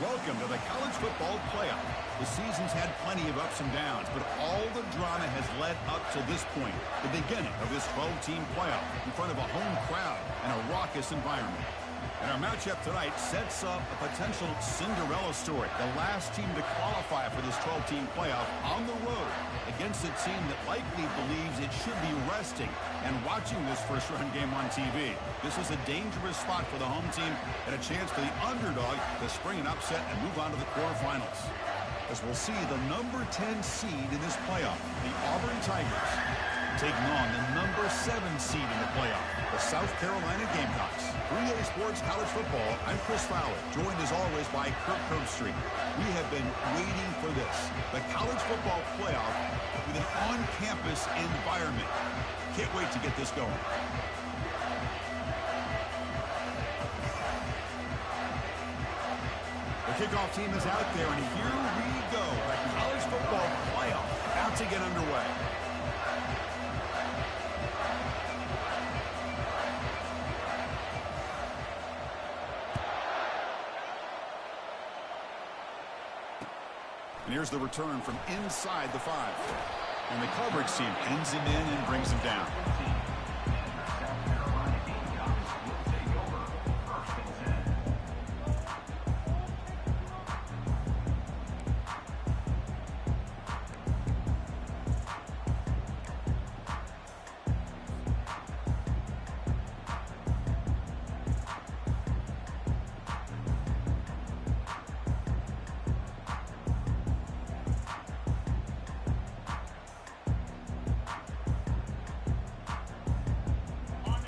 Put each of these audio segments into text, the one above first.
Welcome to the college football playoff. The season's had plenty of ups and downs, but all the drama has led up to this point, the beginning of this 12-team playoff in front of a home crowd and a raucous environment. And our matchup tonight sets up a potential Cinderella story, the last team to qualify for this 12-team playoff on the road against a team that likely believes it should be resting and watching this first-round game on TV. This is a dangerous spot for the home team and a chance for the underdog to spring an upset and move on to the quarterfinals. As we'll see the number 10 seed in this playoff, the Auburn Tigers, taking on the number 7 seed in the playoff, the South Carolina Gamecocks. 3A Sports College Football, I'm Chris Fowler, joined as always by Kirk Herbstreit. We have been waiting for this, the college football playoff with an on-campus environment. Can't wait to get this going. The kickoff team is out there, and here we go. The college football playoff about to get underway. And here's the return from inside the 5. And the coverage team pins him in and brings him down.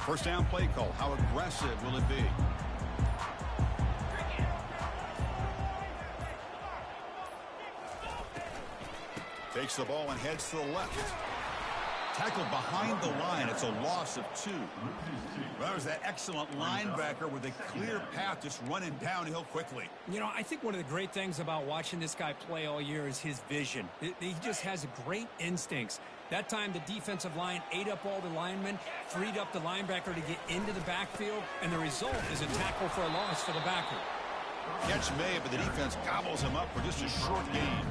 First down play call. How aggressive will it be? Takes the ball and heads to the left. Tackled behind the line. It's a loss of 2. Well, that was that excellent linebacker with a clear path just running downhill quickly. You know, I think one of the great things about watching this guy play all year is his vision. He just has great instincts. That time, the defensive line ate up all the linemen, freed up the linebacker to get into the backfield, and the result is a tackle for a loss for the backer. Catch made, but the defense gobbles him up for just a short gain.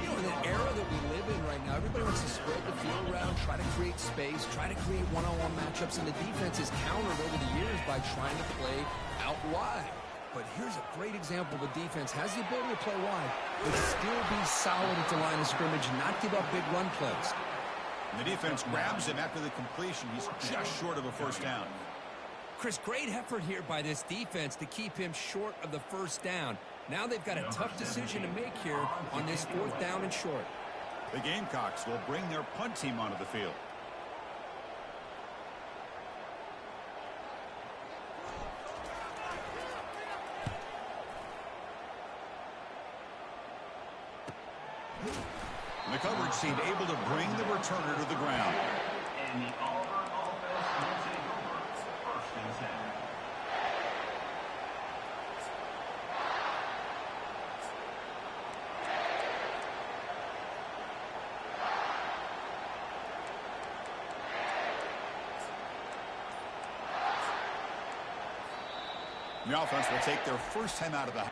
You know, in the era that we live in right now, everybody wants to spread the field around, try to create space, try to create one-on-one matchups, and the defense is countered over the years by trying to play out wide. But here's a great example of a defense has the ability to play wide, but still be solid at the line of scrimmage, not give up big run plays. And the defense grabs him after the completion. He's just short of a first down. Chris, great effort here by this defense to keep him short of the first down. Now they've got a tough decision to make here on this 4th down and short. The Gamecocks will bring their punt team onto the field. And the coverage seemed able to bring the returner to the ground. And the Auburn offense will take over 1st and 10. The offense will take their first time out of the...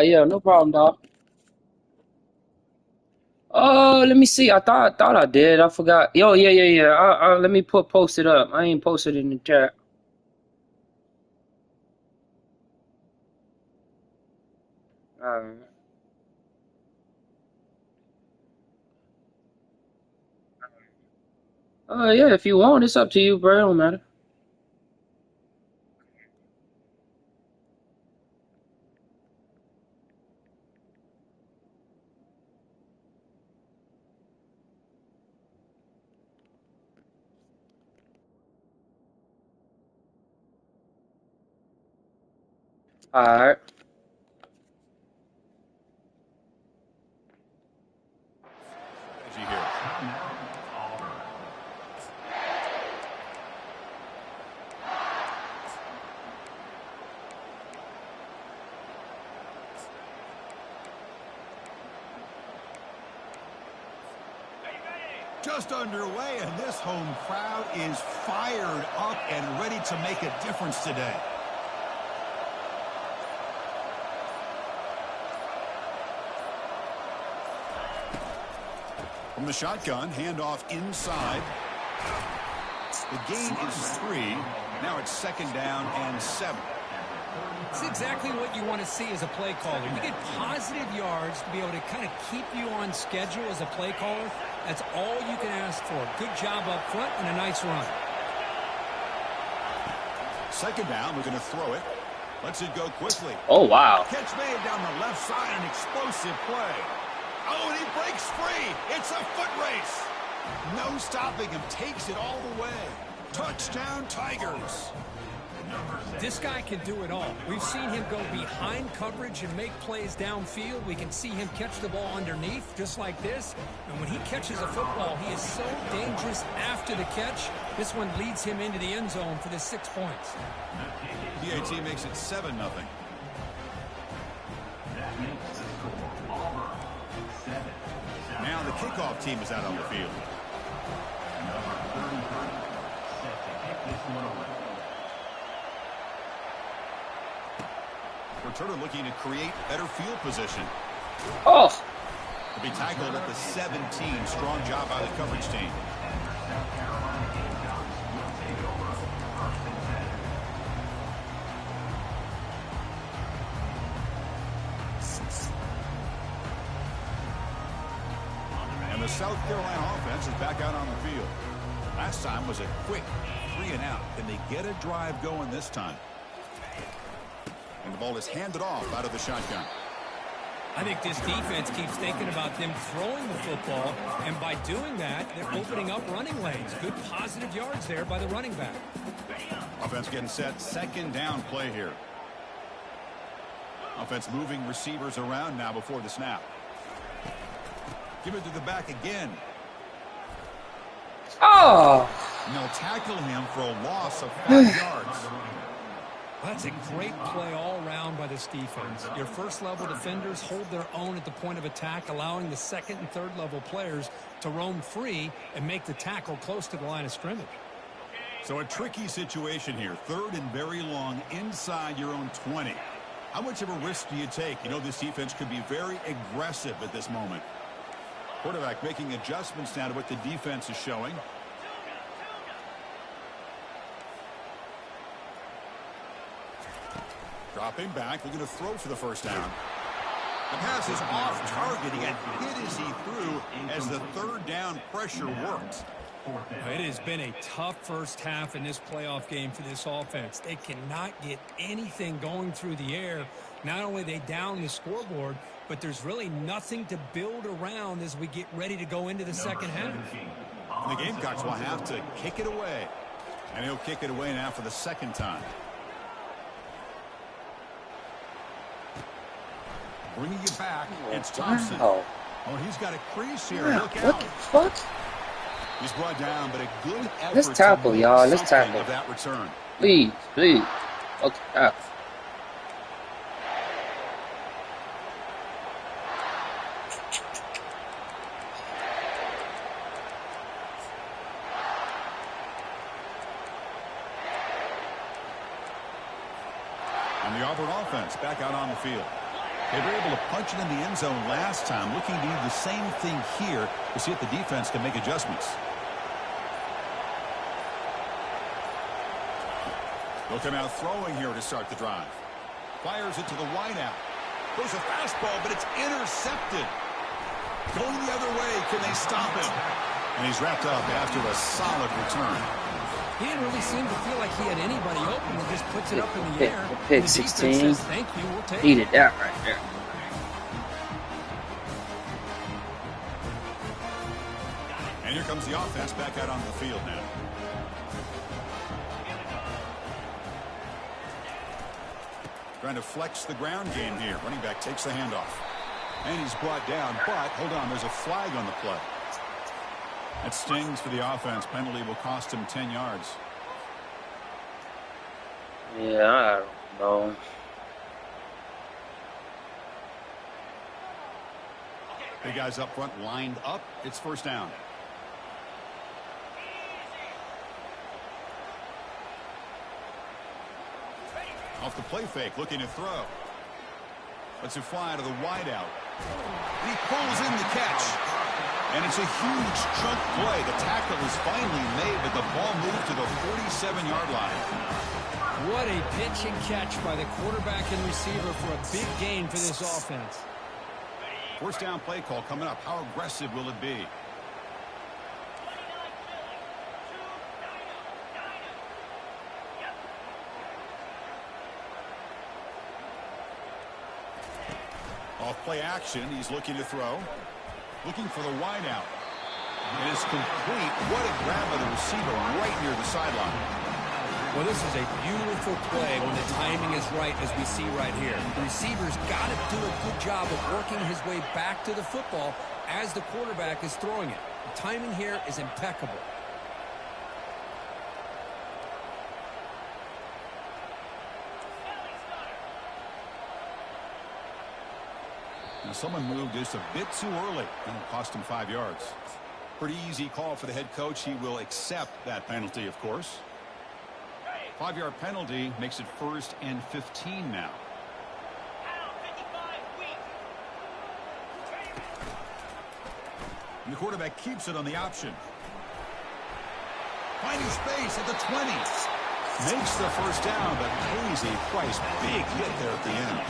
Yeah, no problem, dog. Let me see. I thought I did. I forgot. Yo, yeah. Let me post it up. I ain't posted it in the chat. Alright. Yeah, if you want, it's up to you, bro. It don't matter. Alright. Here. Just underway, and this home crowd is fired up and ready to make a difference today. From the shotgun, handoff inside. The gain is 3. Now it's 2nd down and 7. It's exactly what you want to see as a play caller. You get positive yards to be able to kind of keep you on schedule as a play caller. That's all you can ask for. Good job up front and a nice run. 2nd down, we're going to throw it. Lets it go quickly. Oh, wow. Catch made down the left side, an explosive play. Oh, and he breaks free. It's a foot race. No stopping him. Takes it all the way. Touchdown, Tigers. This guy can do it all. We've seen him go behind coverage and make plays downfield. We can see him catch the ball underneath just like this. And when he catches a football, he is so dangerous after the catch. This one leads him into the end zone for the 6 points. PAT makes it 7-0. Now the kickoff team is out on the field. Returner looking to create better field position. Oh. To be tackled at the 17. Strong job by the coverage team. And the South Carolina offense is back out on the field. Last time was a quick 3-and-out. Can they get a drive going this time? And the ball is handed off out of the shotgun. I think this defense keeps thinking about them throwing the football, and by doing that, they're opening up running lanes. Good positive yards there by the running back. Offense getting set. 2nd down play here. Offense moving receivers around now before the snap. Give it to the back again. Oh. And they'll tackle him for a loss of 5 yards. That's a great play all around by this defense. Your first-level defenders hold their own at the point of attack, allowing the 2nd and 3rd-level players to roam free and make the tackle close to the line of scrimmage. So a tricky situation here. 3rd and very long inside your own 20. How much of a risk do you take? You know this defense could be very aggressive at this moment. Quarterback making adjustments now to what the defense is showing. Dropping back, looking to throw for the 1st down. The pass is off target. He got hit as he threw as the 3rd down pressure worked. It has been a tough first half in this playoff game for this offense. They cannot get anything going through the air. Not only they down the scoreboard, but there's really nothing to build around as we get ready to go into the 2nd half. And the Gamecocks will have to kick it away. And he'll kick it away now for the 2nd time. Bringing it back, it's Thompson. Wow. Oh, he's got a crease here. Yeah, Look what out. the fuck? He's brought down, but a good effort. Let's tackle, y'all. Let's something tackle. of that return. Please, please. Okay. And the Auburn offense back out on the field. They were able to punch it in the end zone last time, looking to do the same thing here to see if the defense can make adjustments. They'll come out throwing here to start the drive. Fires it to the wideout. Goes a fastball, but it's intercepted. Going the other way, can they stop him? And he's wrapped up after a solid return. He didn't really seem to feel like he had anybody open. He just puts it up in the air. Pick The 16. defense says, thank you, we'll take it. Needed that right there. And here comes the offense back out on the field now. Trying to flex the ground game here. Running back takes the handoff. And he's brought down, but hold on, there's a flag on the play. That stings for the offense. Penalty will cost him 10 yards. Yeah, I don't know. Big guys up front lined up. It's 1st down. Off the play fake, looking to throw. Lets it fly to the wideout. And he pulls in the catch. And it's a huge chunk play. The tackle is finally made, but the ball moved to the 47-yard line. What a pitch and catch by the quarterback and receiver for a big gain for this offense. First down play call coming up. How aggressive will it be? Off play action, he's looking to throw. Looking for the wideout. It is complete. What a grab by the receiver right near the sideline. Well, this is a beautiful play when the timing is right, as we see right here. The receiver's got to do a good job of working his way back to the football as the quarterback is throwing it. The timing here is impeccable. Now someone moved just a bit too early, and it cost him 5 yards. Pretty easy call for the head coach. He will accept that penalty, of course. 5-yard penalty makes it 1st and 15 now. And the quarterback keeps it on the option. Finding space at the 20. Makes the first down, but pays a price. Big hit there at the end.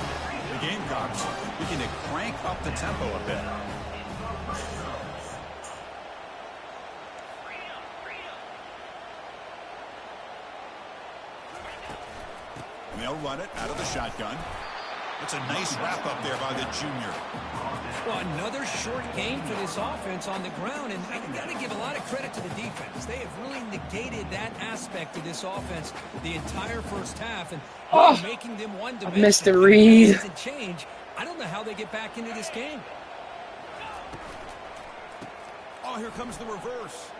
The Gamecocks looking to crank up the tempo a bit. And they'll run it out of the shotgun. It's a nice wrap up there by the junior. Well, another short gain for this offense on the ground, and I got to give a lot of credit to the defense. They have really negated that aspect of this offense the entire first half, and making them one-dimensional. Mr. Reed. Doesn't change. I don't know how they get back into this game. Oh, here comes the reverse.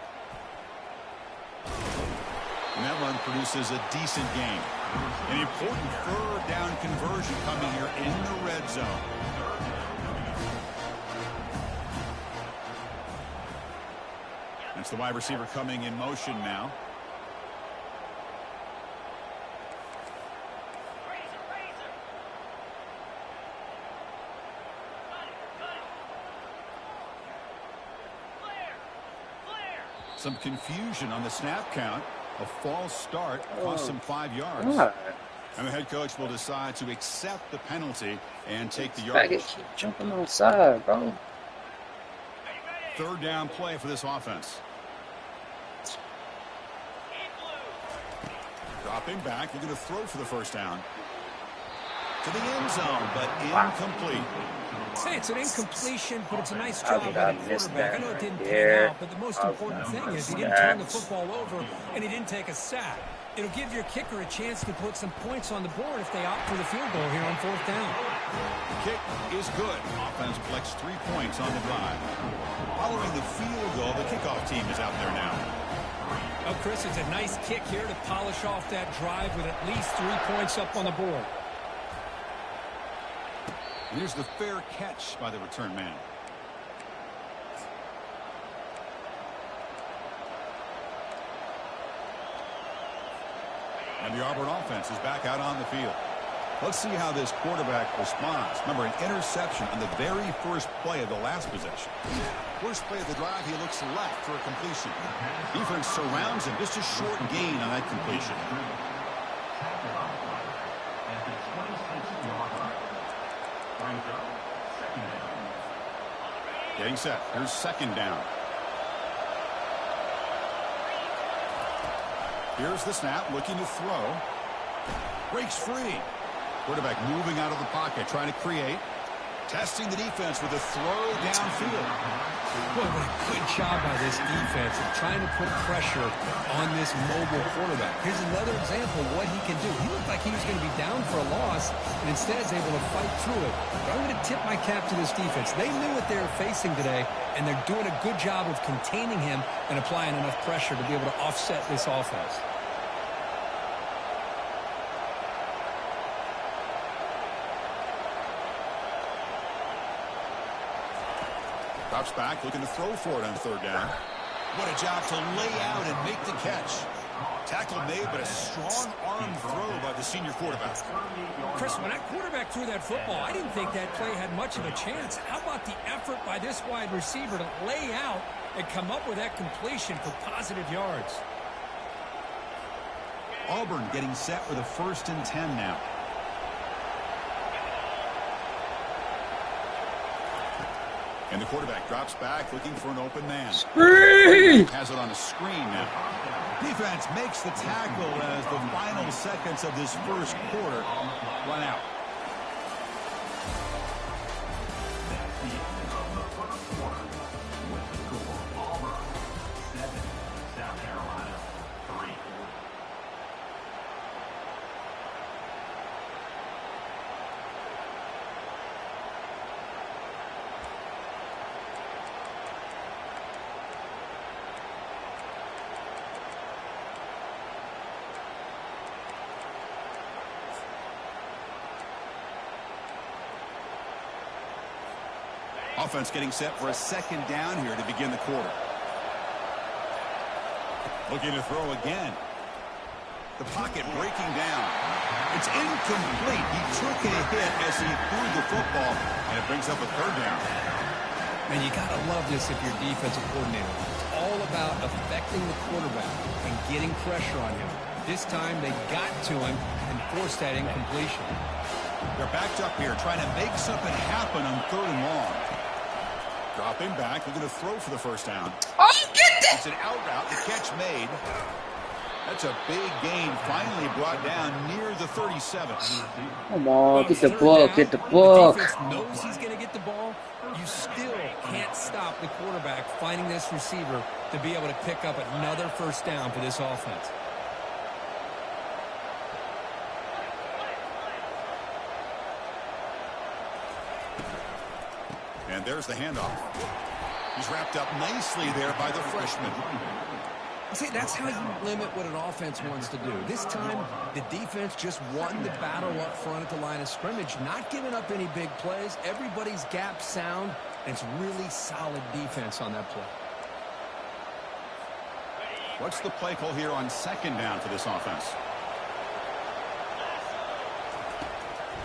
And that run produces a decent gain. An important third down conversion coming here in the red zone. That's the wide receiver coming in motion now. Some confusion on the snap count. A false start cost him 5 yards. And the head coach will decide to accept the penalty and take the yardage. Keep jumping outside, bro. Third down play for this offense. Dropping back, they're going to throw for the first down. To the end zone, but incomplete. Say it's an incompletion, but it's a nice job by the quarterback. I know it didn't pan out, but the most important thing is he didn't turn the football over, and he didn't take a sack. It'll give your kicker a chance to put some points on the board if they opt for the field goal here on 4th down. The kick is good. Offense collects 3 points on the drive. Following the field goal, the kickoff team is out there now. Oh, Chris, it's a nice kick here to polish off that drive with at least 3 points up on the board. And here's the fair catch by the return man. And the Auburn offense is back out on the field. Let's see how this quarterback responds. Remember, an interception on the very first play of the last possession. First play of the drive, he looks left for a completion. Defense surrounds him. Just a short gain on that completion. Getting set. Here's second down. Here's the snap, looking to throw. Breaks free. Quarterback moving out of the pocket, trying to create. Testing the defense with a throw downfield. Boy, what a good job by this defense of trying to put pressure on this mobile quarterback. Here's another example of what he can do. He looked like he was going to be down for a loss, and instead is able to fight through it. But I'm going to tip my cap to this defense. They knew what they were facing today, and they're doing a good job of containing him and applying enough pressure to be able to offset this offense. Drops back, looking to throw for it on third down. What a job to lay out and make the catch. Tackle made, but a strong arm throw by the senior quarterback. Chris, when that quarterback threw that football, I didn't think that play had much of a chance. How about the effort by this wide receiver to lay out and come up with that completion for positive yards? Auburn getting set with a 1st and 10 now. And the quarterback drops back looking for an open man. Screen! Has it on a screen now. Defense makes the tackle as the final seconds of this first quarter run out. Offense getting set for a 2nd down here to begin the quarter. Looking to throw again. The pocket breaking down. It's incomplete. He took a hit as he threw the football, and it brings up a 3rd down. And you got to love this if you're defensive coordinator. It's all about affecting the quarterback and getting pressure on him. This time they got to him and forced that incompletion. They're backed up here trying to make something happen on 3rd and long. Dropping back, looking to throw for the 1st down. Oh, get that! It's an out route, the catch made. That's a big gain, finally brought down near the 37. Come on, get the book, get the book. The defense knows he's going to get the ball. You still can't stop the quarterback finding this receiver to be able to pick up another 1st down for this offense. And there's the handoff. He's wrapped up nicely there by the freshman. See, that's how you limit what an offense wants to do. This time, the defense just won the battle up front at the line of scrimmage, not giving up any big plays. Everybody's gap sound, and it's really solid defense on that play. What's the play call here on 2nd down for this offense?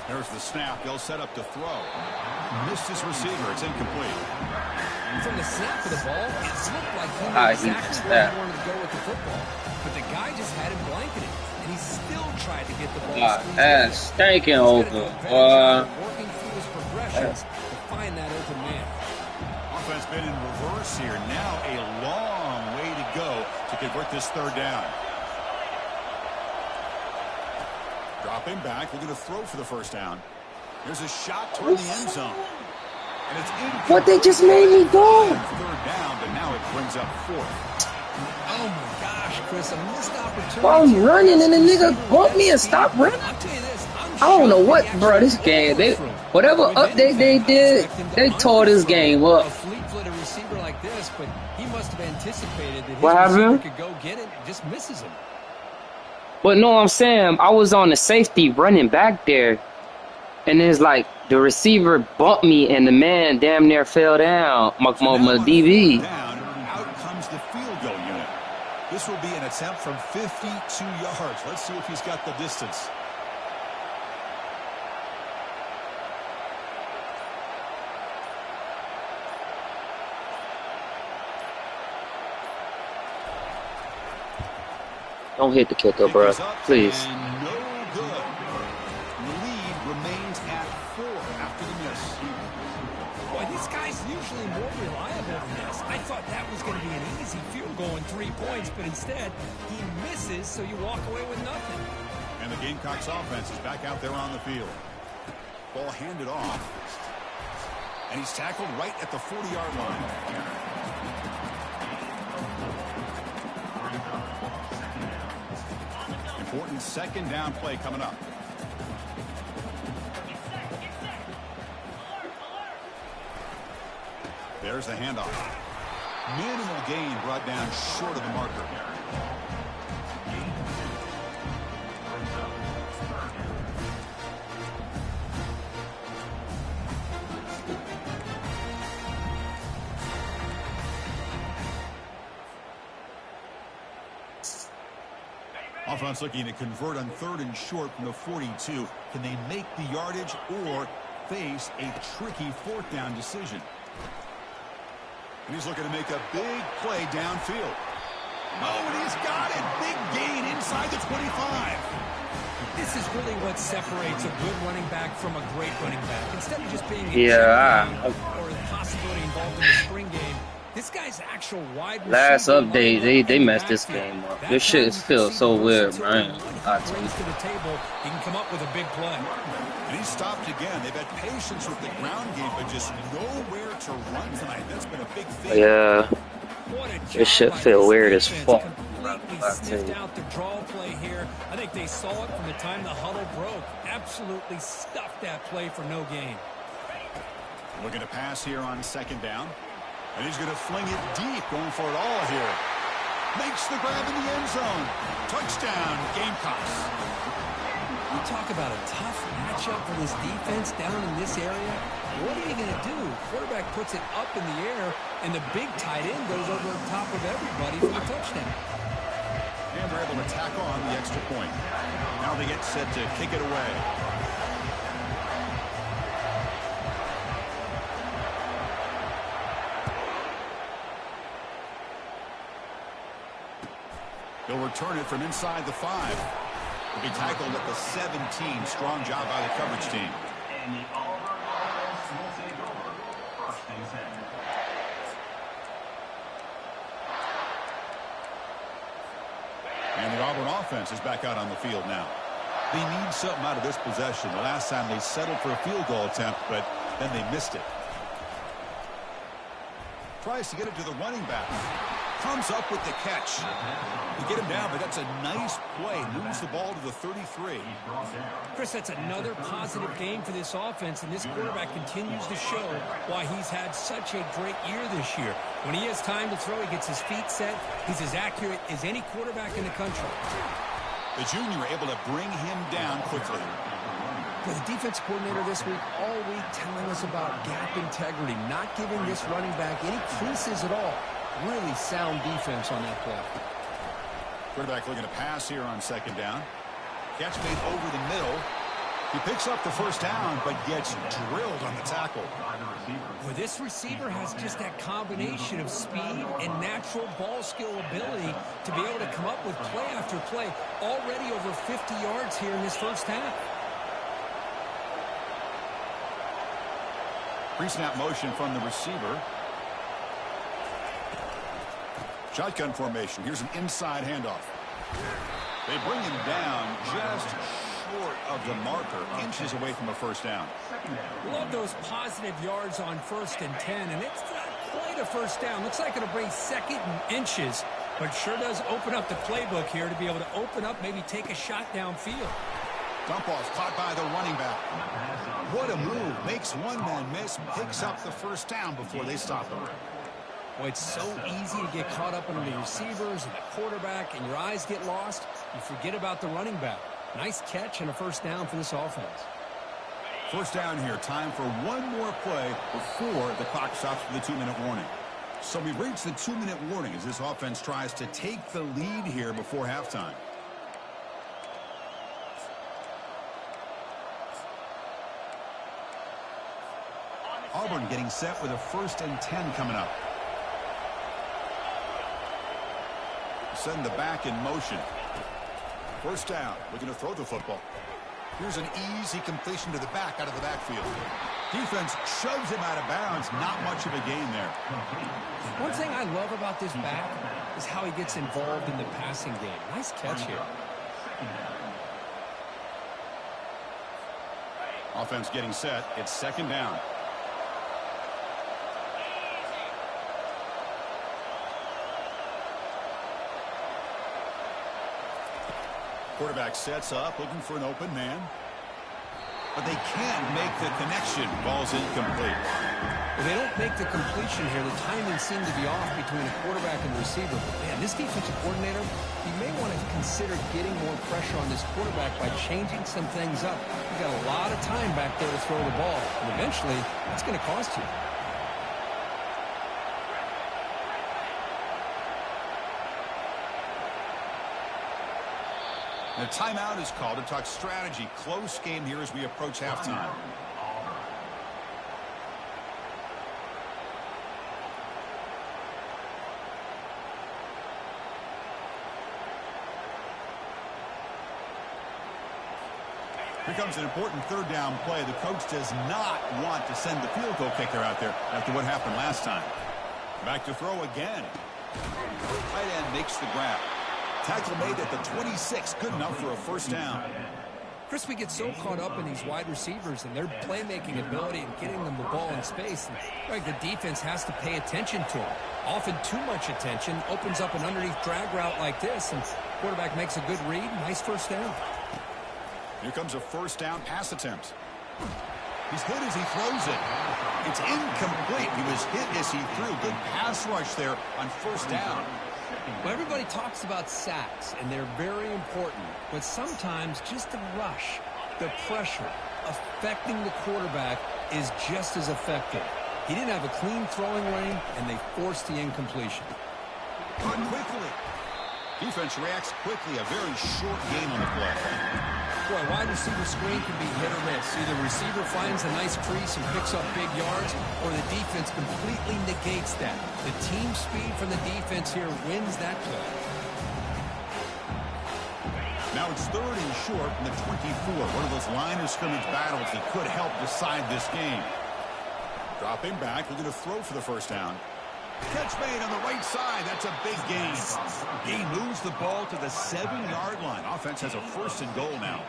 There's the snap. They'll set up to throw. Missed his receiver. It's incomplete. From the snap of the ball, it looked like he knew exactly where he wanted to go with the football. But the guy just had him blanketed, and he still tried to get the ball. That's stinking over. Working through his progressions to find that open man. Offense been in reverse here. Now a long way to go to convert this 3rd down. Dropping back, looking to throw for the 1st down. There's a shot toward the end zone. And it's incomplete. What, they just made me go? 3rd down, but now it brings up 4th. Oh my gosh, Chris, a missed opportunity. Well, I'm running and the nigga bumped me and stopped running. I'll tell you this, I don't know what, bro, this game, whatever update they did, they tore this game up. A fleet-footed receiver like this, but he must have anticipated that his What receiver happened? could go get it and just misses him. But no, I'm saying I was on the safety running back there, and it's like the receiver bumped me and the man damn near fell down. My DB. Down, out comes the field goal unit. This will be an attempt from 52 yards. Let's see if he's got the distance. Don't hit the kicker, bro. Please. And no good. The lead remains at 4 after the miss. Boy, this guy's usually more reliable than this. I thought that was going to be an easy field goal in 3 points, but instead, he misses, so you walk away with nothing. And the Gamecocks offense is back out there on the field. Ball handed off. And he's tackled right at the 40-yard line. Important 2nd down play coming up. There's the handoff. Minimal gain brought down short of the marker. Offense looking to convert on 3rd and short from the 42. Can they make the yardage or face a tricky 4th down decision? And he's looking to make a big play downfield. Oh, and he's got it. Big gain inside the 25. This is really what separates a good running back from a great running back. Instead of just being a or the possibility involved in the spring game, this guy's actual wide receiver. Last update, they messed this game up. This shit feels so weird, man. Brings to the table, he can come up with a big play. And he stopped again. They've had patience with the ground game, but just nowhere to run tonight. That's been a big thing. Yeah. This shit feel weird as fuck. Completely sniffed out the draw play here. I think they saw it from the time the huddle broke. Absolutely stuffed that play for no gain. Looking to pass here on 2nd down. And he's going to fling it deep, going for it all here. Makes the grab in the end zone. Touchdown, Gamecocks. You talk about a tough matchup for this defense down in this area. What are you going to do? Quarterback puts it up in the air, and the big tight end goes over the top of everybody for a touchdown. And they're able to tack on the extra point. Now they get set to kick it away. They'll return it from inside the 5. Will be tackled at the 17. Strong job by the coverage team. And the Auburn offense will take over 1st and 10. And the Auburn offense is back out on the field now. They need something out of this possession. The last time they settled for a field goal attempt, but then they missed it. Tries to get it to the running back. Comes up with the catch. You get him down, but that's a nice play. Moves the ball to the 33. Chris, that's another positive game for this offense, and this quarterback continues to show why he's had such a great year this year. When he has time to throw, he gets his feet set. He's as accurate as any quarterback in the country. The junior able to bring him down quickly. The defense coordinator this week, all week, telling us about gap integrity, not giving this running back any creases at all. Really sound defense on that play. Quarterback looking to pass here on 2nd down. Catch made over the middle. He picks up the 1st down, but gets drilled on the tackle. Well, this receiver has just that combination of speed and natural ball skill ability to be able to come up with play after play. Already over 50 yards here in this 1st half. Pre-snap motion from the receiver. Shotgun formation. Here's an inside handoff. They bring him down just short of the marker, inches away from a 1st down. Love those positive yards on 1st and 10, and it's not quite a 1st down. Looks like it'll bring 2nd and inches, but sure does open up the playbook here to be able to open up, maybe take a shot downfield. Dump off caught by the running back. What a move. Makes one man miss, picks up the 1st down before they stop him. Well, it's so easy to get caught up under the receivers and the quarterback, and your eyes get lost. You forget about the running back. Nice catch and a 1st down for this offense. 1st down here. Time for one more play before the clock stops for the 2-minute warning. So we've reached the 2-minute warning as this offense tries to take the lead here before halftime. Auburn getting set with a 1st and 10 coming up. Send the back in motion. 1st down. Looking to throw the football. Here's an easy completion to the back out of the backfield. Defense shoves him out of bounds. Not much of a gain there. One thing I love about this back is how he gets involved in the passing game. Nice catch here. Offense getting set. It's 2nd down. Quarterback sets up, looking for an open man. But they can't make the connection. Ball's incomplete. Well, they don't make the completion here. The timing seemed to be off between the quarterback and the receiver. But, man, this defensive coordinator, he may want to consider getting more pressure on this quarterback by changing some things up. He's got a lot of time back there to throw the ball. And eventually, it's going to cost you. And a timeout is called to talk strategy. Close game here as we approach halftime. Here comes an important third down play. The coach does not want to send the field goal kicker out there after what happened last time. Back to throw again. Tight end makes the grab. Tackle made at the 26, good enough for a first down. Chris, we get so caught up in these wide receivers and their playmaking ability and getting them the ball in space. And, like, the defense has to pay attention to them. Often too much attention opens up an underneath drag route like this, and quarterback makes a good read. Nice first down. Here comes a first down pass attempt. He's hit as he throws it. It's incomplete. He was hit as he threw. Good pass rush there on first down. Well, everybody talks about sacks, and they're very important. But sometimes just the rush, the pressure, affecting the quarterback is just as effective. He didn't have a clean throwing lane, and they forced the incompletion. Caught quickly. Defense reacts quickly. A very short gain on the play. Boy, wide receiver screen can be hit or miss. Either receiver finds a nice crease and picks up big yards, or the defense completely negates that. The team speed from the defense here wins that play. Now it's third and short from the 24. One of those line of scrimmage battles that could help decide this game. Dropping back, looking to throw for the first down. Catch made on the right side. That's a big gain. He moves the ball to the 7-yard line. Offense has a first and goal now.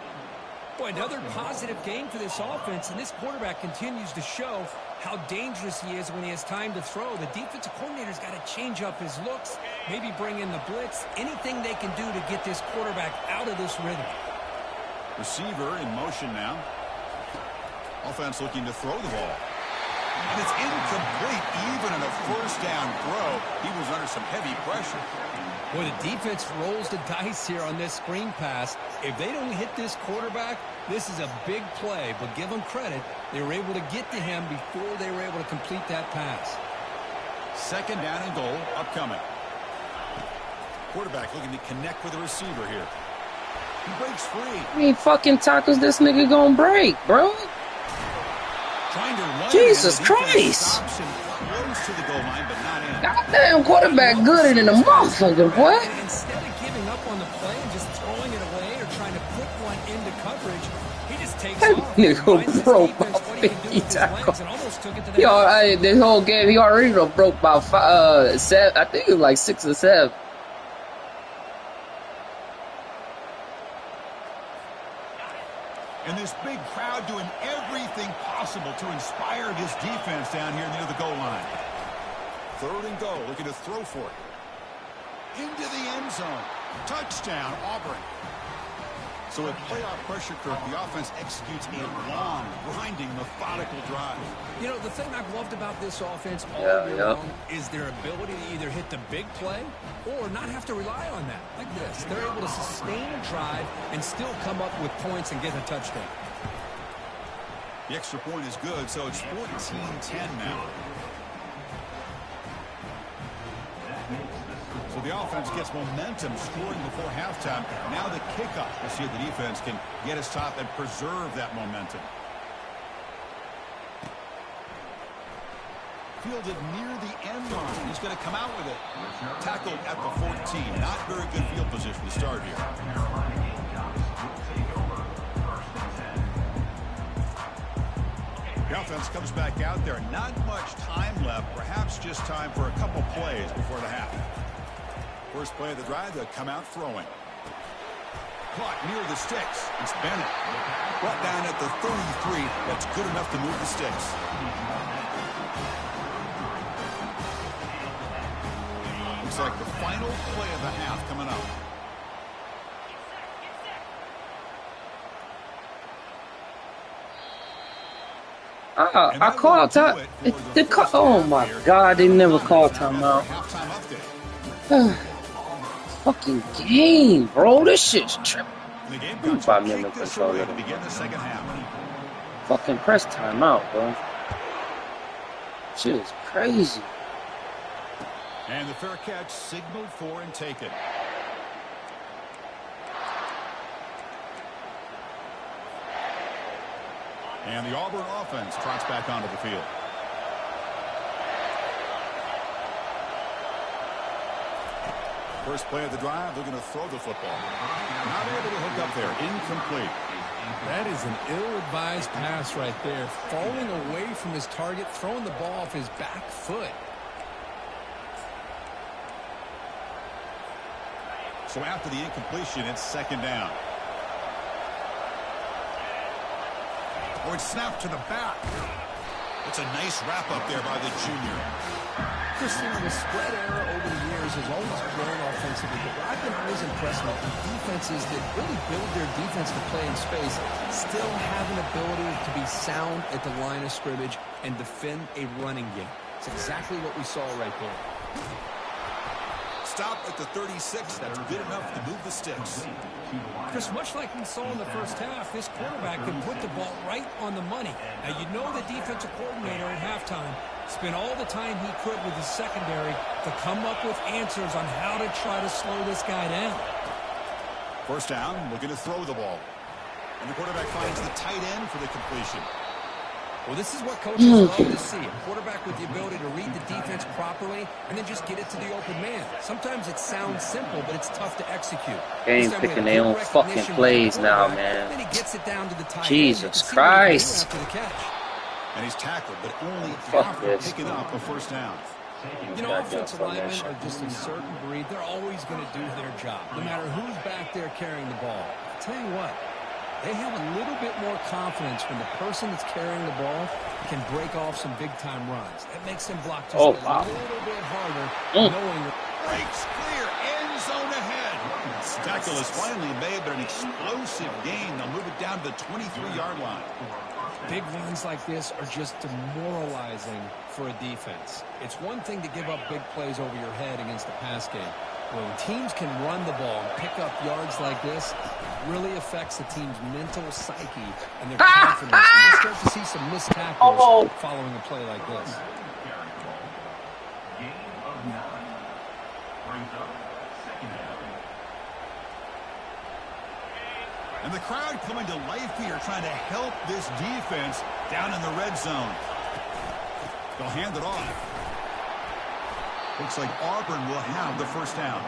Boy, another positive game for this offense, and this quarterback continues to show how dangerous he is when he has time to throw. The defensive coordinator's got to change up his looks, maybe bring in the blitz, anything they can do to get this quarterback out of this rhythm. Receiver in motion now. Offense looking to throw the ball. And it's incomplete. Even in a first down throw, he was under some heavy pressure. Boy, the defense rolls the dice here on this screen pass. If they don't hit this quarterback, this is a big play. But give them credit, they were able to get to him before they were able to complete that pass. Second down and goal upcoming. Quarterback looking to connect with the receiver here. He breaks free. How many fucking tackles this nigga gonna break, bro? Trying to run Jesus Christ. Stops him close to the goal line, but not in. Goddamn quarterback gooder than a motherfucker, boy. And instead of giving up on the play and just throwing it away or trying to put one into coverage, he just takes That off. nigga broke about 50 tackles. Yo, this whole game, he already done broke about 7. I think it was like 6 or 7. And this big crowd doing everything possible to inspire his defense down here near the goal line. Third and goal, looking to throw for it. Into the end zone. Touchdown, Auburn. So with playoff pressure, Kirk, the offense executes a long, grinding, methodical drive. You know, the thing I've loved about this offense all year long is their ability to either hit the big play or not have to rely on that. Like this. They're able to sustain a drive and still come up with points and get a touchdown. The extra point is good, so it's 14-10 now. So the offense gets momentum scoring before halftime. Now the kickoff. We'll see if the defense can get his top and preserve that momentum. Fielded near the end line. He's going to come out with it. Tackled at the 14. Not very good field position to start here. The offense comes back out there. Not much time left. Perhaps just time for a couple plays before the half. First play of the drive, they'll come out throwing. Caught near the sticks. It's Bennett. Brought down at the 33. That's good enough to move the sticks. Looks like the final play of the half coming up. I called time. Oh my God, they never called timeout. Fucking game, bro. This shit's tripping. Fucking press timeout, bro. Shit is crazy. And the fair catch signaled for and taken. And the Auburn offense trots back onto the field. First play of the drive, they're going to throw the football. Not able to hook up there. Incomplete. That is an ill-advised pass right there. Falling away from his target, throwing the ball off his back foot. So after the incompletion, it's second down. Oh, it's snapped to the back. It's a nice wrap up there by the junior. Christian, the spread era over the years has always grown offensively, but what I've been always impressed with the defenses that really build their defense to play in space still have an ability to be sound at the line of scrimmage and defend a running game. It's exactly what we saw right there. Stop at the 36. That's good enough to move the sticks. Chris, much like we saw in the first half, this quarterback can put the ball right on the money. Now, you know the defensive coordinator at halftime spent all the time he could with his secondary to come up with answers on how to try to slow this guy down. First down, looking to throw the ball. And the quarterback finds the tight end for the completion. Well, this is what coaches love to see. A quarterback with the ability to read the defense properly and then just get it to the open man. Sometimes it sounds simple, but it's tough to execute. They ain't picking their own fucking plays now, man. Then he gets it down to the tight Jesus Christ. After the catch. And he's tackled, but only after picking up a first down. You know, offensive linemen are just a certain breed. They're always going to do their job, no matter who's back there carrying the ball. I'll tell you what. They have a little bit more confidence when the person that's carrying the ball can break off some big-time runs. That makes them block just a little bit harder, knowing that Breaks clear, end zone ahead. Tackle is finally made, but an explosive gain. They'll move it down to the 23-yard line. big runs like this are just demoralizing for a defense. It's one thing to give up big plays over your head against the pass game. When teams can run the ball and pick up yards like this, it really affects the team's mental psyche and their confidence. And we'll start to see some missed tackles following a play like this. And the crowd coming to life here, trying to help this defense down in the red zone. They'll hand it off. Looks like Auburn will have the first down.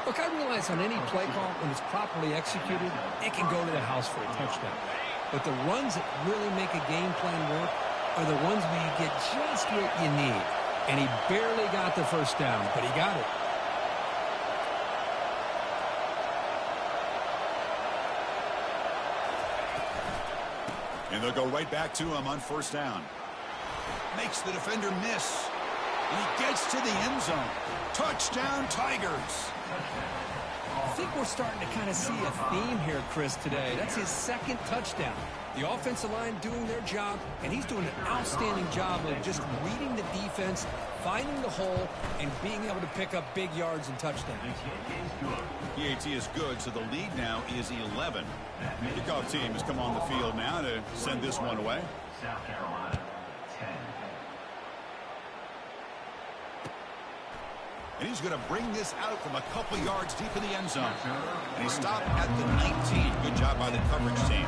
Look, I realize on any play call, when it's properly executed, it can go to the house for a touchdown. But the runs that really make a game plan work are the ones where you get just what you need. And he barely got the first down, but he got it. And they'll go right back to him on first down. Makes the defender miss. And he gets to the end zone. Touchdown, Tigers. I think we're starting to kind of see a theme here, Chris, today. That's his second touchdown. The offensive line doing their job, and he's doing an outstanding job of just reading the defense, finding the hole, and being able to pick up big yards and touchdowns. PAT is good, so the lead now is 11. Kickoff team has come on the field now to send this one away. South Carolina, 10. And he's going to bring this out from a couple yards deep in the end zone. And he stopped at the 19. Good job by the coverage team.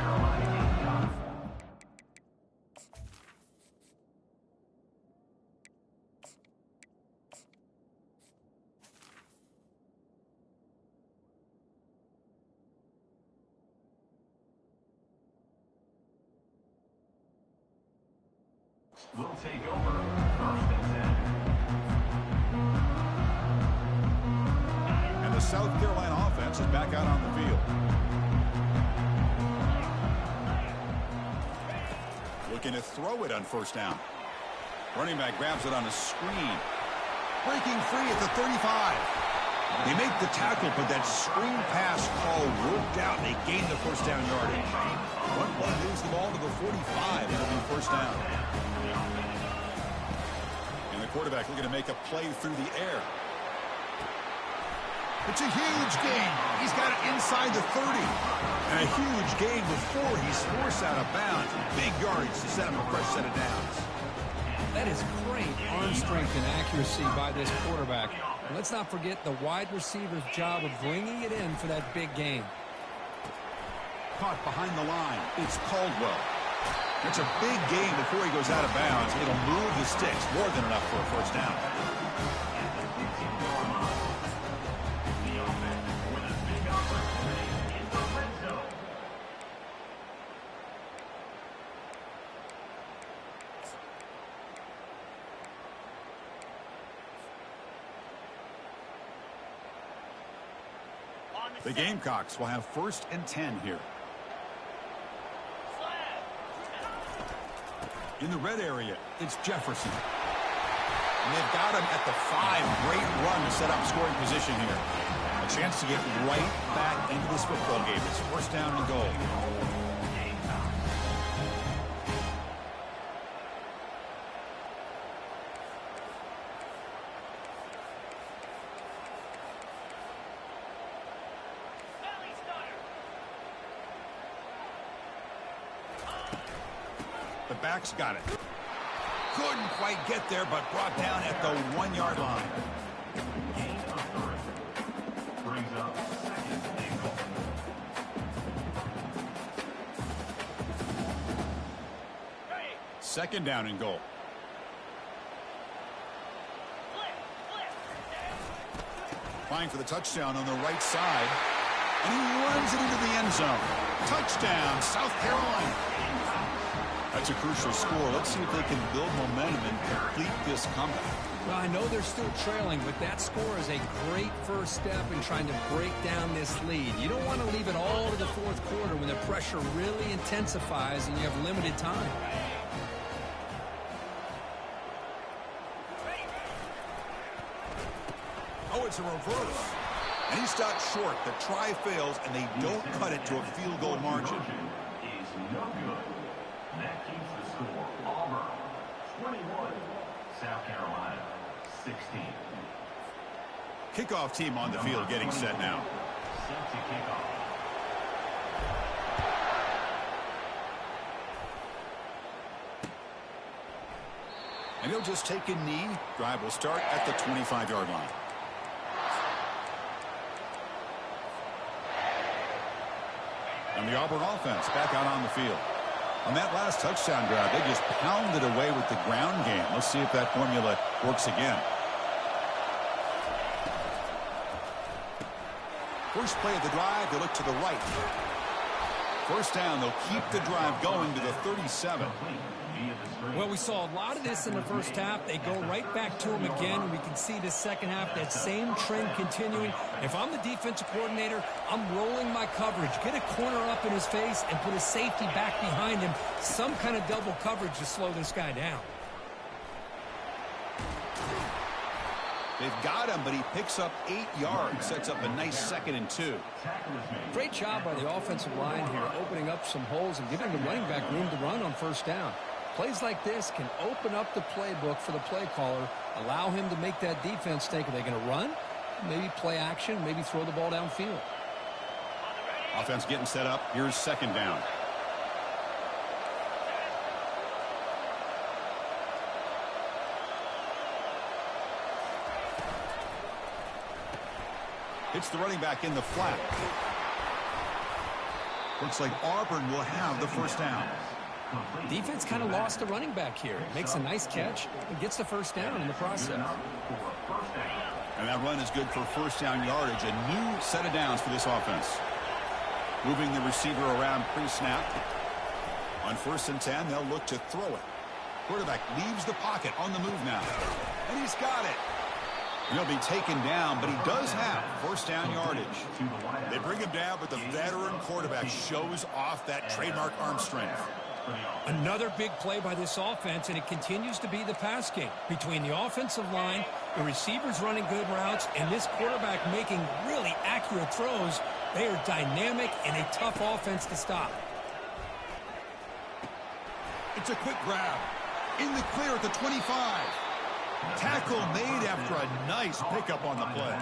Will take over first and 10. And the South Carolina offense is back out on the field. Looking to throw it on first down. Running back grabs it on a screen. Breaking free at the 35. They make the tackle, but that screen pass call worked out. They gained the first down yardage. One play moves the ball to the 45. It'll be first down. And the quarterback looking to make a play through the air. It's a huge gain. He's got it inside the 30. And a huge gain before he's forced out of bounds. Big yardage to set him a fresh set of downs. That is great arm strength and accuracy by this quarterback. And let's not forget the wide receiver's job of bringing it in for that big gain. Caught behind the line. It's Caldwell. It's a big gain before he goes out of bounds. It'll move the sticks more than enough for a first down. The Gamecocks will have 1st and 10 here. In the red area, it's Jefferson. And they've got him at the 5. Great run to set up scoring position here. A chance to get right back into this football game. It's 1st down and goal. The back's got it. Couldn't quite get there, but brought down at the 1-yard line. Gain of 3. Brings up 2nd and goal. Second down and goal. Trying for the touchdown on the right side. And he runs it into the end zone. Touchdown, South Carolina. That's a crucial score. Let's see if they can build momentum and complete this comeback. Well, I know they're still trailing, but that score is a great first step in trying to break down this lead. You don't want to leave it all to the 4th quarter when the pressure really intensifies and you have limited time. Oh, it's a reverse. And he stopped short. The try fails, and they don't cut it to a field goal margin. Is no good. That keeps the score. Auburn 21, South Carolina 16. Kickoff team on the field getting set now. Set to kick off. And he'll just take a knee. Drive will start at the 25-yard line. And the Auburn offense back out on the field. On that last touchdown drive, they just pounded away with the ground game. Let's see if that formula works again. First play of the drive, they look to the right. First down, they'll keep the drive going to the 37. Well, we saw a lot of this in the first half. They go right back to him again, and we can see the second half, that same trend continuing. If I'm the defensive coordinator, I'm rolling my coverage. Get a corner up in his face and put a safety back behind him. Some kind of double coverage to slow this guy down. They've got him, but he picks up 8 yards, sets up a nice 2nd and 2. Great job by the offensive line here, opening up some holes and giving the running back room to run on first down. Plays like this can open up the playbook for the play caller, allow him to make that defense think, are they going to run? Maybe play action, maybe throw the ball downfield. Offense getting set up. Here's 2nd down. It's the running back in the flat. Looks like Auburn will have the first down. Defense kind of lost the running back here. Makes a nice catch and gets the first down in the process. And that run is good for first down yardage. A new set of downs for this offense. Moving the receiver around pre-snap. On 1st and 10, they'll look to throw it. Quarterback leaves the pocket on the move now. And he's got it. He'll be taken down, but he does have first down yardage. They bring him down, but the veteran quarterback shows off that trademark arm strength. Another big play by this offense, and it continues to be the pass game. Between the offensive line, the receivers running good routes, and this quarterback making really accurate throws, they are dynamic and a tough offense to stop. It's a quick grab. In the clear at the 25. Tackle made after a nice pickup on the play.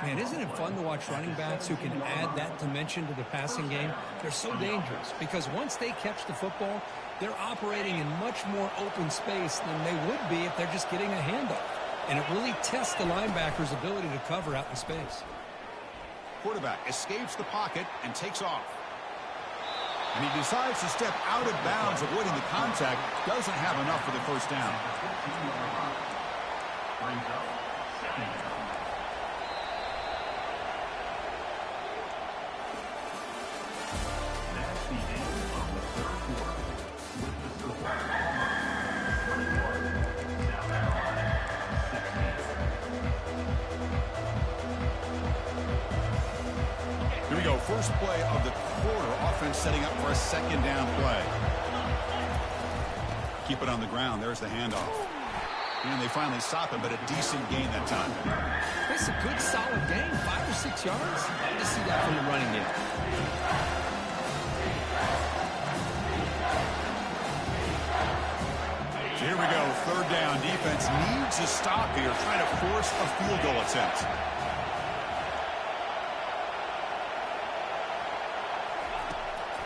Man, isn't it fun to watch running backs who can add that dimension to the passing game? They're so dangerous because once they catch the football, they're operating in much more open space than they would be if they're just getting a handoff. And it really tests the linebacker's ability to cover out in space. Quarterback escapes the pocket and takes off. And he decides to step out of bounds, avoiding the contact. Doesn't have enough for the first down. Brings up second down. That's the end of the third quarter. With the score, 21, South Carolina 16. Here we go. First play of the quarter. Offense setting up for a second down play. Keep it on the ground. There's the handoff. And they finally stop him, but a decent gain that time. It's a good, solid gain. 5 or 6 yards. Love to see that from the running game. So here we go. Third down. Defense needs a stop here, trying to force a field goal attempt.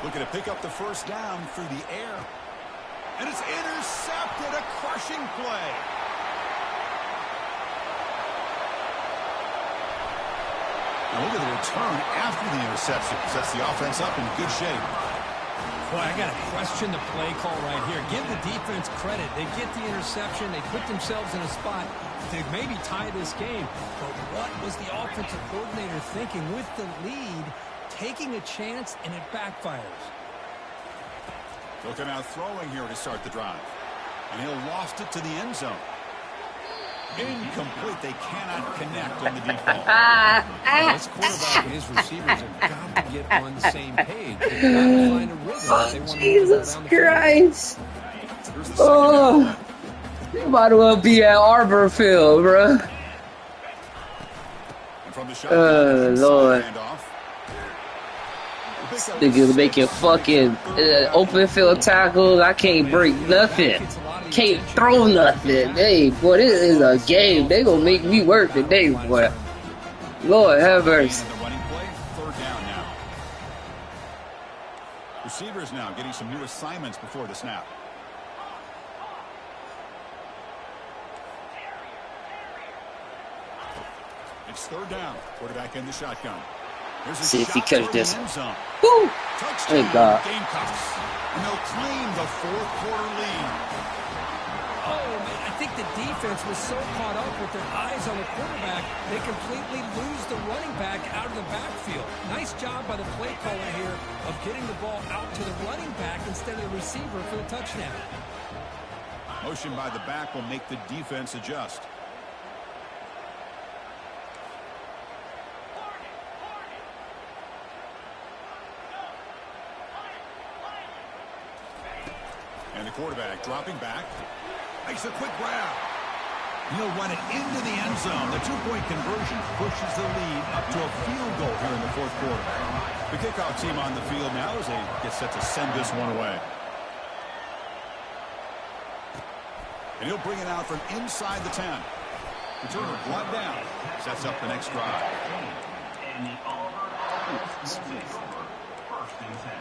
Looking to pick up the first down through the air. And it's intercepted. A crushing play. Now look at the return after the interception. Sets the offense up in good shape. Boy, I got to question the play call right here. Give the defense credit. They get the interception. They put themselves in a spot to maybe tie this game. But what was the offensive coordinator thinking with the lead, taking a chance, and it backfires? Looking out throwing here to start the drive. And he'll loft it to the end zone. Incomplete. They cannot connect on the deep ball. This quarterback and his receivers have got to get on the same page. They've got to find a rhythm. Oh, Jesus Christ. Oh, you might as well be at Arbor Field, bro. Lord. Nigga making fucking open field tackles. I can't break nothing. Can't throw nothing. Hey, boy, this is a game. They gonna make me work today, boy. Lord have mercy. Third down now. Receivers now getting some new assignments before the snap. It's third down. Quarterback in the shotgun. See if he catches this. Woo! Thank God. Gamecocks. And they'll claim the fourth quarter lead. Oh, man, I think the defense was so caught up with their eyes on the quarterback, they completely lose the running back out of the backfield. Nice job by the play caller here of getting the ball out to the running back instead of the receiver for the touchdown. Motion by the back will make the defense adjust. And the quarterback dropping back. Makes a quick grab. He'll run it into the end zone. The two-point conversion pushes the lead up to a field goal here in the fourth quarter. The kickoff team on the field now as they get set to send this one away. And he'll bring it out from inside the 10. Returner brought down. Sets up the next drive. And the Auburn offense will take over. First and 10.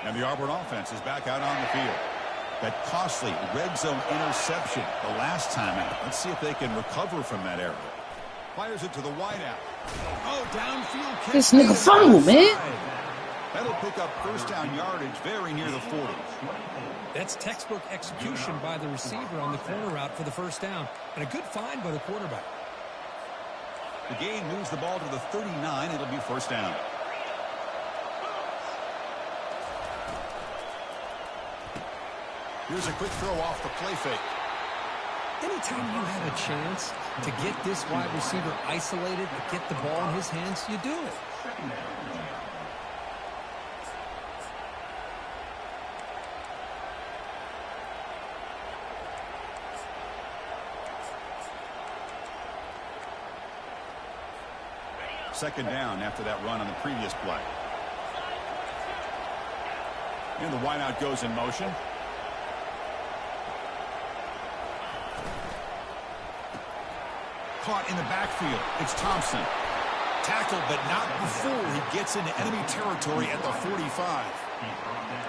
And the Auburn offense is back out on the field. That costly red zone interception the last time out. Let's see if they can recover from that error. Fires it to the wideout. Oh, downfield catch. This nigga fumble, man. That'll pick up first down yardage very near the 40. That's textbook execution by the receiver on the corner route for the first down. And a good find by the quarterback. The gain moves the ball to the 39. It'll be first down. Here's a quick throw off the play fake. Anytime you have a chance to get this wide receiver isolated and get the ball in his hands, you do it. Second down after that run on the previous play. And the wideout goes in motion. Caught in the backfield. It's Thompson. tackled, but not before he gets into enemy territory at the 45.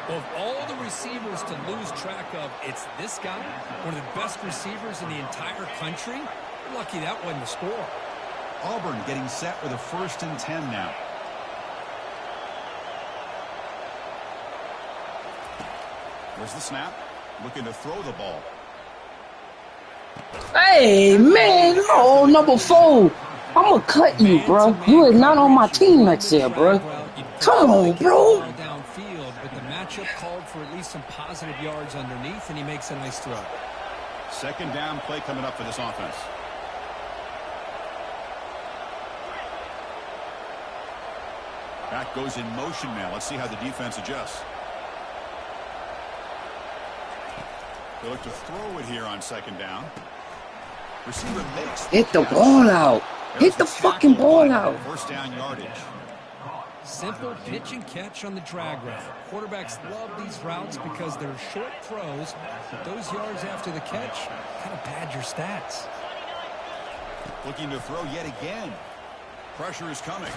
Of all the receivers to lose track of, it's this guy, one of the best receivers in the entire country. Lucky that wasn't the score. Auburn getting set with a 1st and 10 now. Where's the snap? Looking to throw the ball. Hey, man, oh, number 4. I'm gonna cut you, bro. You are not on my team next year, bro. Come on, bro. Downfield, but the matchup called for at least some positive yards underneath, and he makes a nice throw. 2nd down play coming up for this offense. Back goes in motion now. Let's see how the defense adjusts. They look to throw it here on 2nd down. Receiver makes Hit the ball out. Hit the fucking ball out. 1st down yardage. Simple pitch and catch on the drag route. Quarterbacks love these routes because they're short throws. Those yards after the catch kind of pad your stats. Looking to throw yet again. Pressure is coming.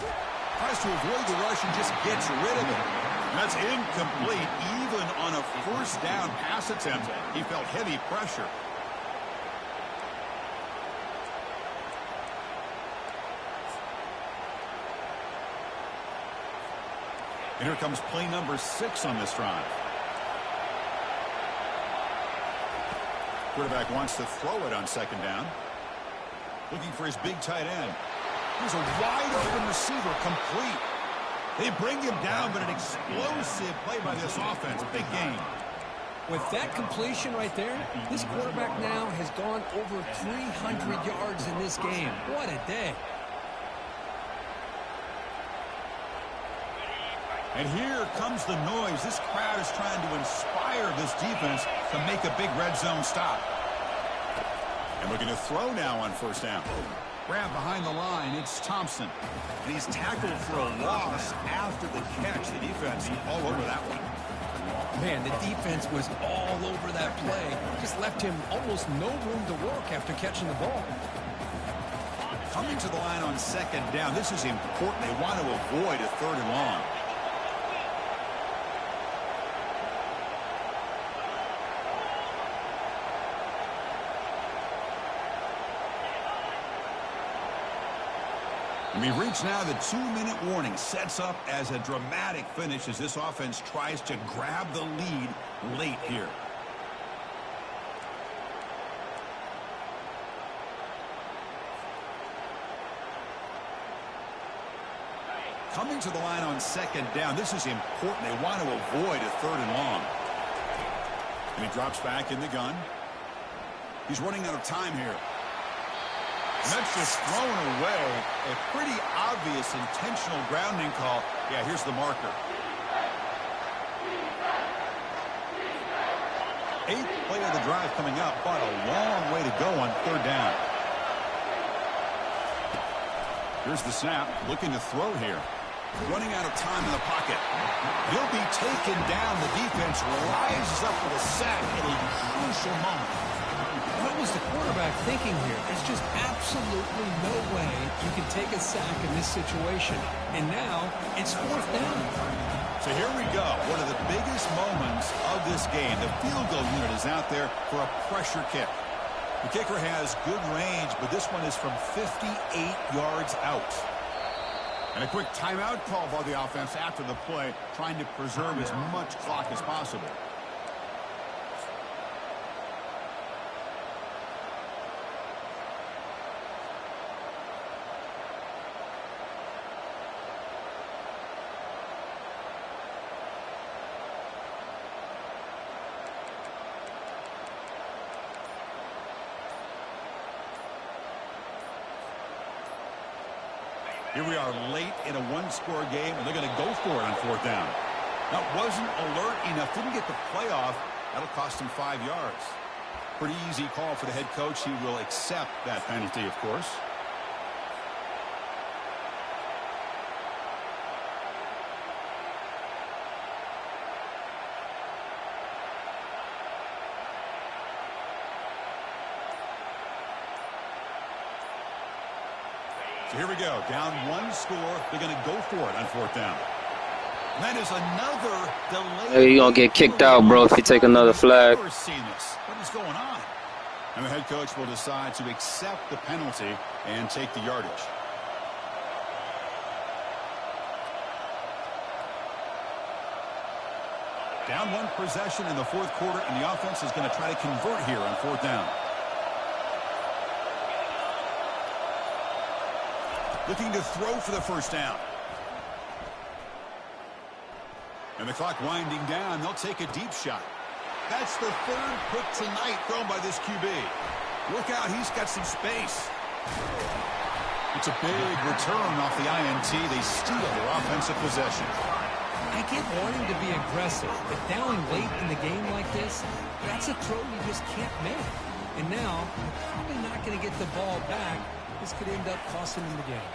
Tries to avoid the rush and just gets rid of it. That's incomplete. Even on a 1st down pass attempt, he felt heavy pressure. And here comes play number 6 on this drive. Quarterback wants to throw it on 2nd down. Looking for his big tight end. Here's a wide open receiver, complete. They bring him down, but an explosive play by this offense. Big game. With that completion right there, this quarterback now has gone over 300 yards in this game. What a day. And here comes the noise. This crowd is trying to inspire this defense to make a big red zone stop. And looking to throw now on 1st down. Grab behind the line, it's Thompson. And he's tackled for a loss after the catch. The defense all over that one. Man, the defense was all over that play. Just left him almost no room to work after catching the ball. Coming to the line on 2nd down. This is important. They want to avoid a 3rd and long. We reach now the 2-minute warning. Sets up as a dramatic finish as this offense tries to grab the lead late here. Coming to the line on 2nd down. This is important. They want to avoid a 3rd and long. And he drops back in the gun. He's running out of time here. And that's just thrown away. A pretty obvious intentional grounding call. Yeah, here's the marker. 8th play of the drive coming up, but a long way to go on 3rd down. Here's the snap. Looking to throw here. Running out of time in the pocket. He'll be taken down. The defense rises up with a sack at a crucial moment. What was the quarterback thinking here? There's just absolutely no way you can take a sack in this situation. And now it's 4th down. So here we go. One of the biggest moments of this game. The field goal unit is out there for a pressure kick. The kicker has good range, but this one is from 58 yards out. And a quick timeout call by the offense after the play, trying to preserve as much clock as possible. Here we are late in a one-score game, and they're going to go for it on 4th down. That wasn't alert enough. Didn't get the play off. That'll cost him 5 yards. Pretty easy call for the head coach. He will accept that penalty, of course. So here we go. Down one score. They're going to go for it on fourth down. And that is another delay. Hey, you gonna get kicked out, bro, if you take another flag. What is going on? And the head coach will decide to accept the penalty and take the yardage. Down one possession in the fourth quarter, and the offense is going to try to convert here on fourth down. Looking to throw for the first down. And the clock winding down, they'll take a deep shot. That's the third pick tonight thrown by this QB. Look out, he's got some space. It's a big return off the INT. They steal their offensive possession. I get wanting to be aggressive, but down late in the game like this, that's a throw you just can't make. And now, you're probably not going to get the ball back. This could end up costing them the game.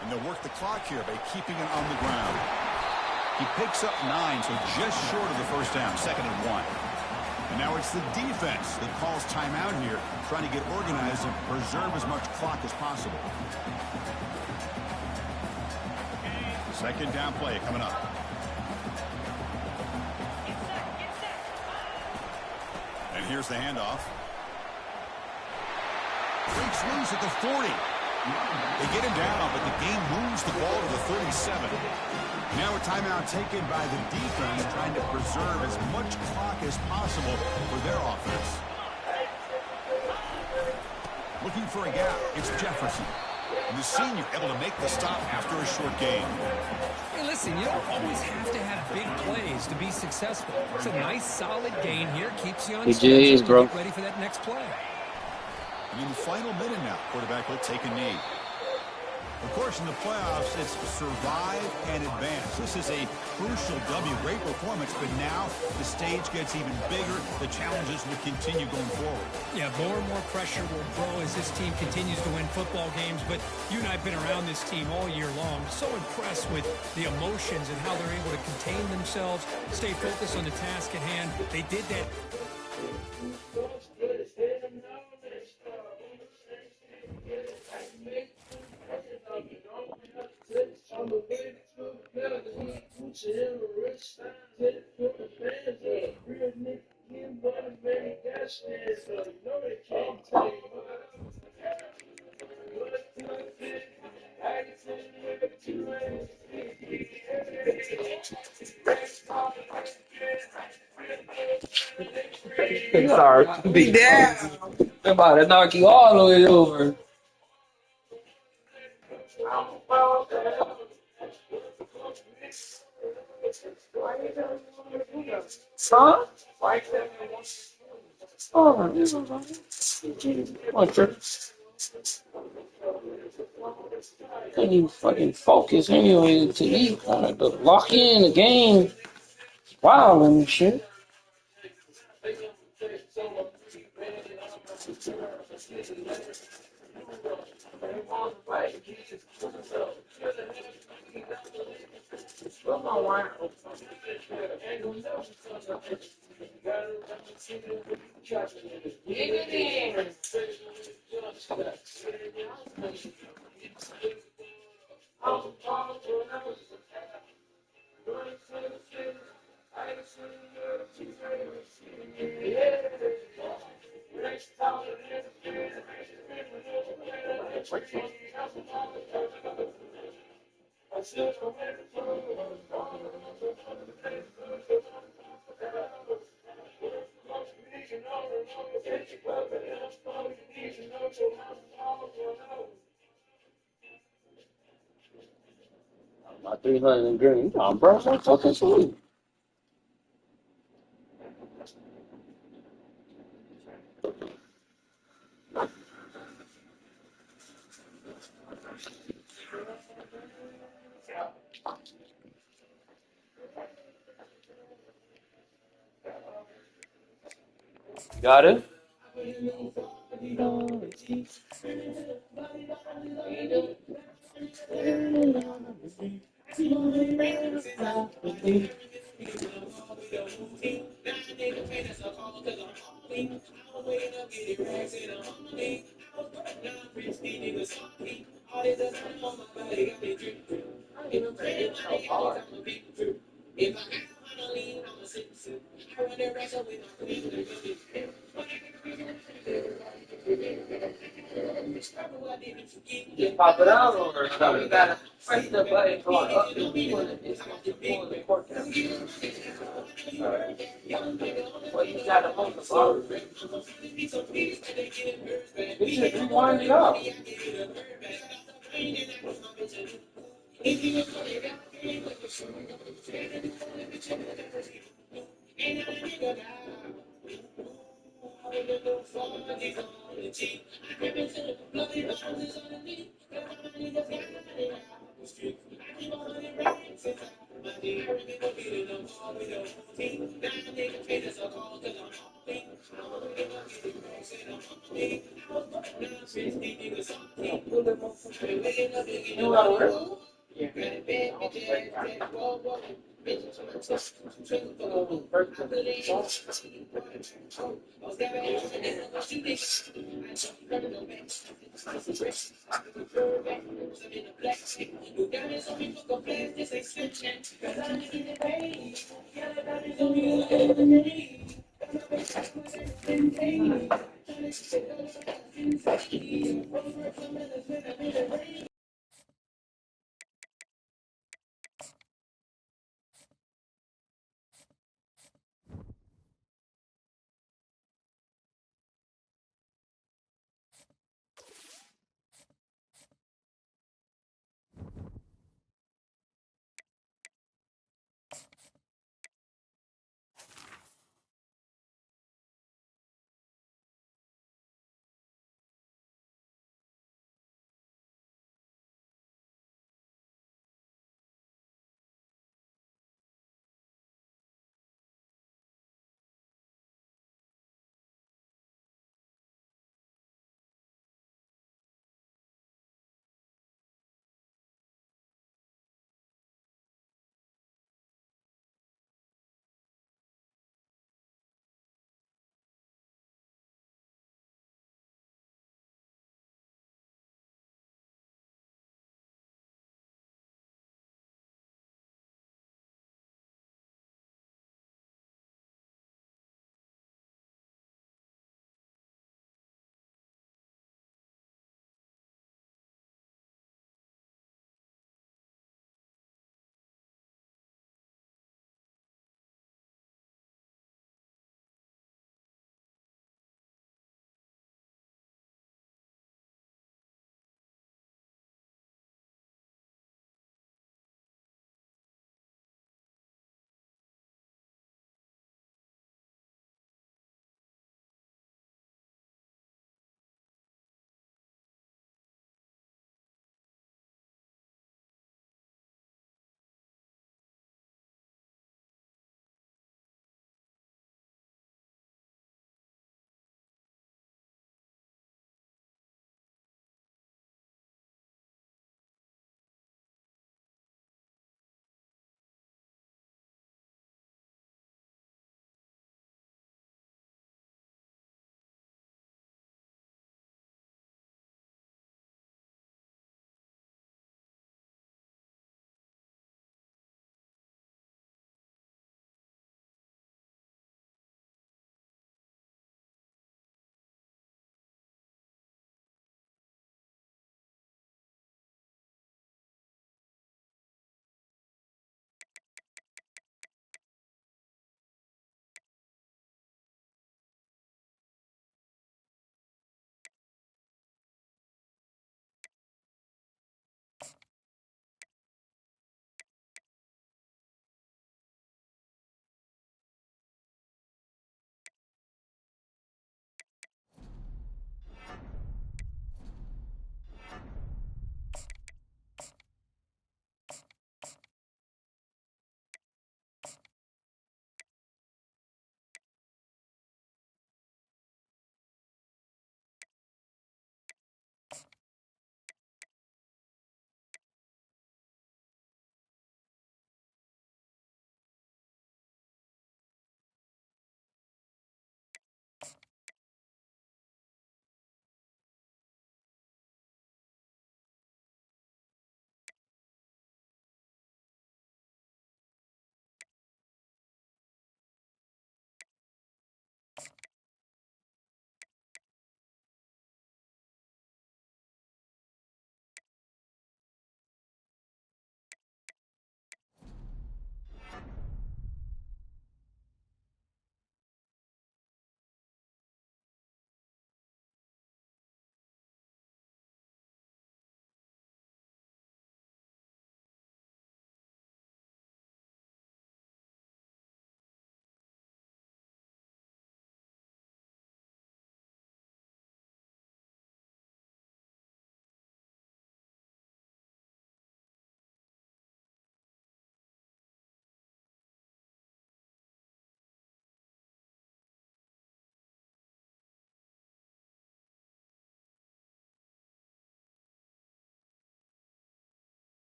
And they'll work the clock here by keeping it on the ground. He picks up 9, so just short of the first down, 2nd and 1. And now it's the defense that calls timeout here, trying to get organized and preserve as much clock as possible. Second down play coming up. And here's the handoff. Breaks loose at the 40. They get him down, but the game moves the ball to the 37. Now a timeout taken by the defense, trying to preserve as much clock as possible for their offense. Looking for a gap, it's Jefferson. And the senior able to make the stop after a short gain. Hey, listen, you don't always have to have big plays to be successful. It's a nice, solid gain here. Keeps you on schedule to get ready for that next play. And in the final minute now, quarterback will take a knee. Of course, in the playoffs, it's survive and advance. This is a crucial W. Great performance, but now the stage gets even bigger. The challenges will continue going forward. Yeah, more and more pressure will grow as this team continues to win football games. But you and I have been around this team all year long. So impressed with the emotions and how they're able to contain themselves, stay focused on the task at hand. They did that. Sorry, be down. I'm about to knock you all the way over. Huh? Oh, can't even fucking focus anyway to eat. I had to lock in the game. Wow, and shit. My 300 green. Oh, bro, I'm fucking sweet. Got it? Just pop it out, or no, you gotta press the button going up and it's going to pull the cord down. Well, you gotta hold the bar. You should rewind it out. You gotta work.